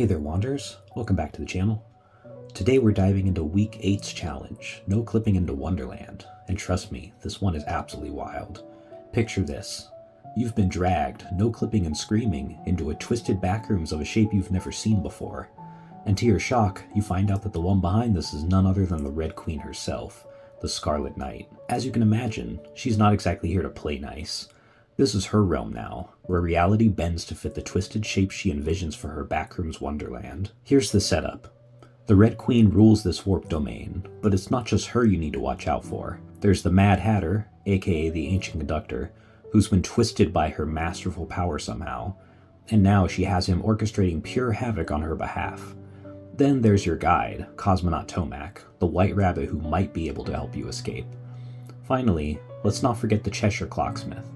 Hey there Wanderers, welcome back to the channel. Today we're diving into Week 8's challenge, No Clipping Into Wonderland, and trust me, this one is absolutely wild. Picture this, you've been dragged, no clipping and screaming, into a twisted backrooms of a shape you've never seen before, and to your shock, you find out that the one behind this is none other than the Red Queen herself, the Scarlet Knight. As you can imagine, she's not exactly here to play nice. This is her realm now, where reality bends to fit the twisted shape she envisions for her Backrooms Wonderland. Here's the setup. The Red Queen rules this warp domain, but it's not just her you need to watch out for. There's the Mad Hatter, aka the Ancient Conductor, who's been twisted by her masterful power somehow, and now she has him orchestrating pure havoc on her behalf. Then there's your guide, Cosmonaut Tomac, the white rabbit who might be able to help you escape. Finally, let's not forget the Cheshire Clocksmith.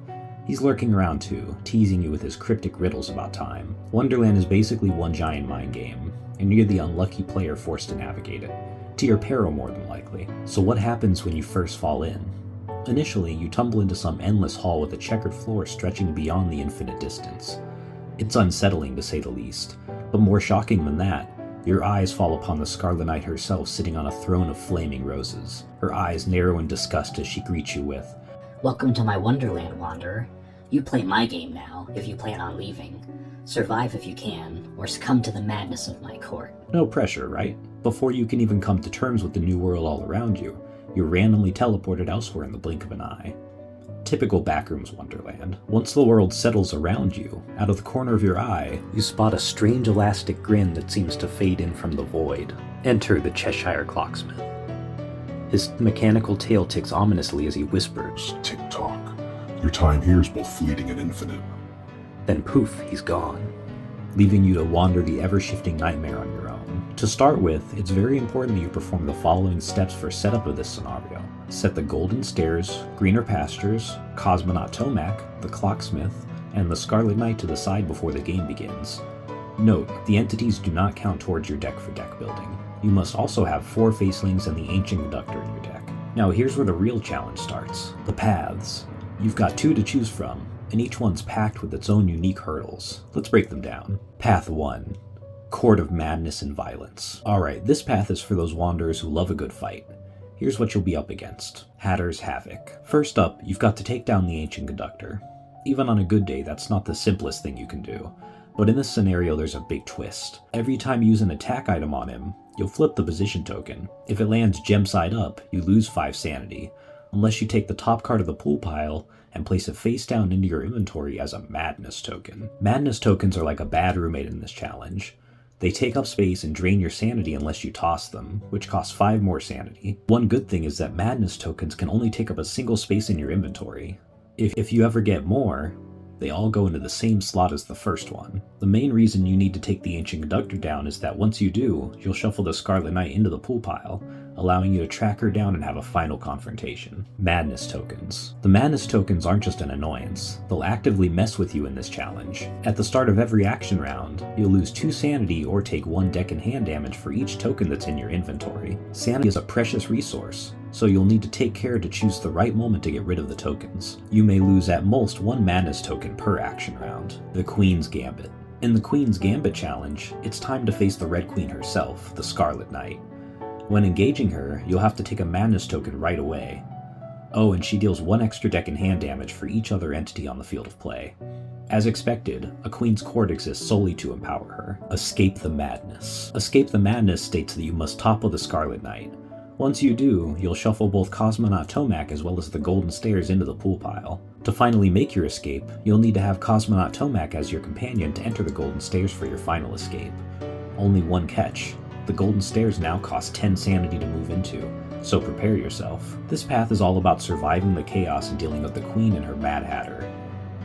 He's lurking around too, teasing you with his cryptic riddles about time. Wonderland is basically one giant mind game, and you're the unlucky player forced to navigate it. To your peril more than likely. So what happens when you first fall in? Initially, you tumble into some endless hall with a checkered floor stretching beyond the infinite distance. It's unsettling to say the least, but more shocking than that, your eyes fall upon the Scarlet Knight herself sitting on a throne of flaming roses. Her eyes narrow in disgust as she greets you with, "Welcome to my Wonderland, Wanderer. You play my game now, if you plan on leaving. Survive if you can, or succumb to the madness of my court." No pressure, right? Before you can even come to terms with the new world all around you, you're randomly teleported elsewhere in the blink of an eye. Typical Backrooms Wonderland. Once the world settles around you, out of the corner of your eye, you spot a strange elastic grin that seems to fade in from the void. Enter the Cheshire Clocksmith. His mechanical tail ticks ominously as he whispers, "Tick-tock. Your time here is both fleeting and infinite." Then poof, he's gone, leaving you to wander the ever-shifting nightmare on your own. To start with, it's very important that you perform the following steps for setup of this scenario. Set the Golden Stairs, Greener Pastures, Cosmonaut Tomac, the Clocksmith, and the Scarlet Knight to the side before the game begins. Note, the entities do not count towards your deck for deck building. You must also have 4 Facelings and the Ancient Conductor in your deck. Now here's where the real challenge starts, the paths. You've got 2 to choose from, and each one's packed with its own unique hurdles. Let's break them down. Path 1. Court of Madness and Violence. Alright, this path is for those wanderers who love a good fight. Here's what you'll be up against. Hatter's Havoc. First up, you've got to take down the Ancient Conductor. Even on a good day, that's not the simplest thing you can do. But in this scenario, there's a big twist. Every time you use an attack item on him, you'll flip the position token. If it lands gem side up, you lose 5 sanity, unless you take the top card of the pool pile and place it face down into your inventory as a Madness token. Madness tokens are like a bad roommate in this challenge. They take up space and drain your sanity unless you toss them, which costs 5 more sanity. One good thing is that Madness tokens can only take up a single space in your inventory. If you ever get more, they all go into the same slot as the first one. The main reason you need to take the Ancient Conductor down is that once you do, you'll shuffle the Scarlet Knight into the pool pile, allowing you to track her down and have a final confrontation. Madness tokens. The Madness tokens aren't just an annoyance, they'll actively mess with you in this challenge. At the start of every action round, you'll lose 2 sanity or take 1 deck and hand damage for each token that's in your inventory. Sanity is a precious resource, so you'll need to take care to choose the right moment to get rid of the tokens. You may lose at most 1 Madness token per action round. The Queen's Gambit. In the Queen's Gambit challenge, it's time to face the Red Queen herself, the Scarlet Knight. When engaging her, you'll have to take a Madness token right away. Oh, and she deals 1 extra deck and hand damage for each other entity on the field of play. As expected, a Queen's Court exists solely to empower her. Escape the Madness. Escape the Madness states that you must topple the Scarlet Knight. Once you do, you'll shuffle both Cosmonaut Tomac as well as the Golden Stairs into the pool pile. To finally make your escape, you'll need to have Cosmonaut Tomac as your companion to enter the Golden Stairs for your final escape. Only one catch. The Golden Stairs now cost 10 sanity to move into, so prepare yourself. This path is all about surviving the chaos and dealing with the Queen and her Mad Hatter.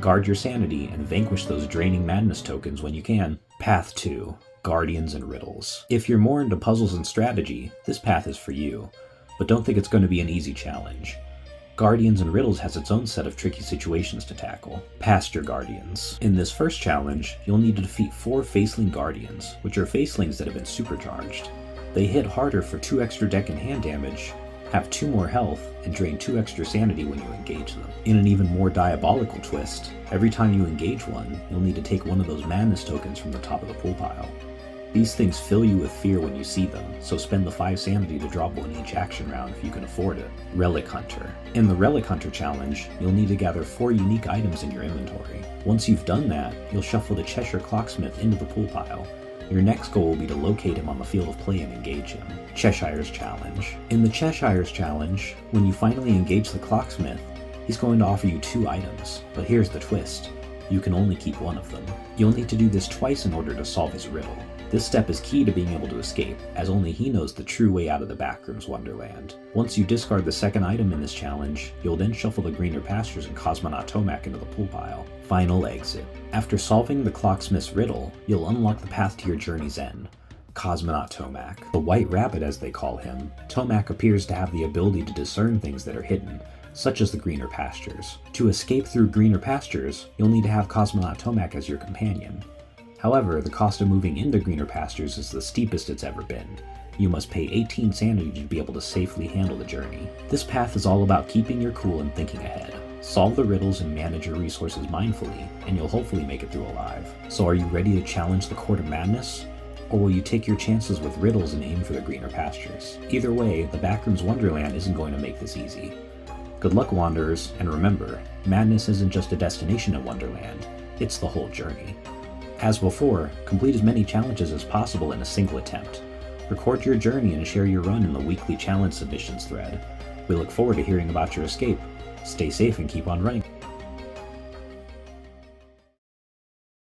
Guard your sanity and vanquish those draining Madness tokens when you can. Path 2. Guardians and Riddles. If you're more into puzzles and strategy, this path is for you, but don't think it's going to be an easy challenge. Guardians and Riddles has its own set of tricky situations to tackle. Pasture Guardians. In this first challenge, you'll need to defeat 4 Faceling Guardians, which are Facelings that have been supercharged. They hit harder for 2 extra deck and hand damage, have 2 more health, and drain 2 extra sanity when you engage them. In an even more diabolical twist, every time you engage one, you'll need to take one of those Madness tokens from the top of the pool pile. These things fill you with fear when you see them, so spend the 5 sanity to drop one each action round if you can afford it. Relic Hunter. In the Relic Hunter challenge, you'll need to gather 4 unique items in your inventory. Once you've done that, you'll shuffle the Cheshire Clocksmith into the pool pile. Your next goal will be to locate him on the field of play and engage him. Cheshire's Challenge. In the Cheshire's Challenge, when you finally engage the Clocksmith, he's going to offer you 2 items, but here's the twist. You can only keep one of them. You'll need to do this twice in order to solve his riddle. This step is key to being able to escape, as only he knows the true way out of the Backrooms Wonderland. Once you discard the second item in this challenge, you'll then shuffle the greener pastures and Cosmonaut Tomac into the pool pile. Final exit. After solving the Clocksmith's riddle, you'll unlock the path to your journey's end. Cosmonaut Tomac. The White Rabbit, as they call him, Tomac appears to have the ability to discern things that are hidden, such as the greener pastures. To escape through greener pastures, you'll need to have Cosmonaut Tomac as your companion. However, the cost of moving into greener pastures is the steepest it's ever been. You must pay 18 sanity to be able to safely handle the journey. This path is all about keeping your cool and thinking ahead. Solve the riddles and manage your resources mindfully, and you'll hopefully make it through alive. So are you ready to challenge the Court of Madness? Or will you take your chances with riddles and aim for the greener pastures? Either way, the Backrooms Wonderland isn't going to make this easy. Good luck, Wanderers, and remember, madness isn't just a destination at Wonderland, it's the whole journey. As before, complete as many challenges as possible in a single attempt. Record your journey and share your run in the weekly challenge submissions thread. We look forward to hearing about your escape. Stay safe and keep on running.